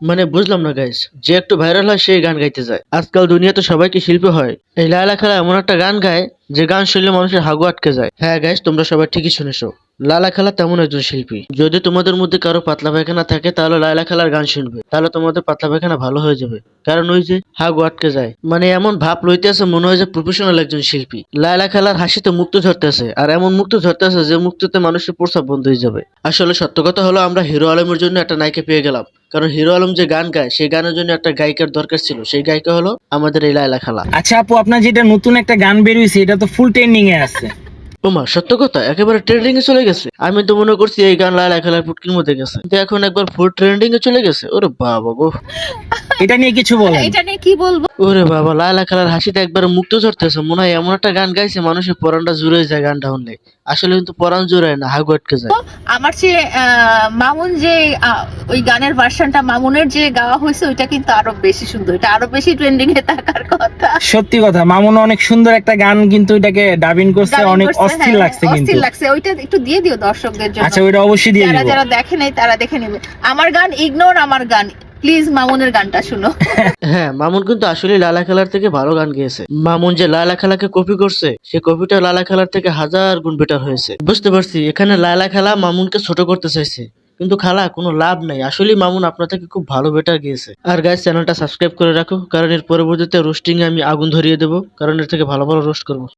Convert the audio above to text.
মানে বুঝলাম না গাইস, যে একটু ভাইরাল হয় সেই গান গাইতে যায়। আজকাল দুনিয়াতে সবাই কি শিল্পী হয়? এই লায়লা খালা এমন একটা গান গায় যে গান শুনলে মানুষের হাগু আটকে যায়। হ্যাঁ গাইস, তোমরা সবাই ঠিকই শুনেছো, লায়লা খালা তেমন একজন শিল্পী। যদি তোমাদের মধ্যে কারো পাতলা পায়খানা থাকে তাহলে লায়লা খালার গান শুনবে, তাহলে তোমাদের পাতলা পায়খানা ভালো হয়ে যাবে। কারণ ওই যে হাগু আটকে যায়, মানে এমন ভাব লইতেছে মনে হয় যে প্রফেশনাল একজন শিল্পী। লায়লা খালার হাসিতে মুক্ত ধরতেছে, আর এমন মুক্ত ধরতেছে যে মুক্ততে মানুষের প্রস্রাব বন্ধ হয়ে যাবে। আসলে সত্য কথা হলো, আমরা হিরো আলমের জন্য একটা নায়িকা পেয়ে গেলাম। কারণ হিরো আলম যে গান গায় সেই গানের জন্য একটা গায়িকার দরকার ছিল, সেই গায়িকা হলো আমাদের এই লায়লা খালা। আচ্ছা আপু, আপনার যেটা নতুন একটা গান বের হইছে এটা তো ফুল ট্রেন্ডিং এ আছে। ওমা, সত্য কথা, একেবারে ট্রেন্ডিং এ চলে গেছে। আমি তো মনে করছি এই গান লায়লা খালার পুটকির মধ্যে গেছে, কিন্তু এখন একবার ফুল ট্রেন্ডিং এ চলে গেছে। ওরে বাবা গো, এটা নিয়ে কিছু বলেন। এটা নিয়ে কি বলবো? ওরে বাবা, লায়লা খালার হাসিটা একবার মুক্ত ঝরতেছে। মনে হয় এমন একটা গান গাইছে মানুষের পরানটা জুড়ে যায় গানটা শুনলে। আসলে কিন্তু পরান জুড়ায় না, হাগু আটকে যায়। আমার চেয়ে মামুন যে ওই গানের ভার্সনটা মামুনের যে গাওয়া হয়েছে ওইটা কিন্তু আরো বেশি সুন্দর, এটা আরো বেশি ট্রেন্ডিং এ থাকার কথা। সত্যি কথা, মামুন অনেক সুন্দর একটা গান কিন্তু এটাকে ডাবিং করছে, Dubbing অনেক করছে, অস্থির হ্যাঁ, লাগছে কিন্তু। অস্থির লাগছে। ওইটা একটু দিয়ে দিও দর্শকদের জন্য। আচ্ছা, ওইটা অবশ্যই দিয়ে যারা দিব। যারা দেখে নাই তারা দেখে নেবে। আমার গান ইগনোর, আমার গান প্লিজ মামুনের গানটা শুনো। হ্যাঁ, মামুন কিন্তু আসলে লালা খেলার থেকে ভালো গান গেয়েছে। মামুন যে লালা খেলাকে কপি করছে, সে কপিটা লালা খেলার থেকে হাজার গুণ বেটার হয়েছে। বুঝতে পারছি এখানে লালা খেলা মামুনকে ছোট করতে চাইছে, কিন্তু খালা কোনো লাভ নাই। আসলে মামুন আপনার থেকে খুব ভালো বেটার গিয়েছে। আর গাইস, চ্যানেলটা সাবস্ক্রাইব করে রাখো, কারণ এর পরবর্তীতে রোস্টিং এ আমি আগুন ধরিয়ে দেবো, কারণ এর থেকে ভালো ভালো রোস্ট করবো।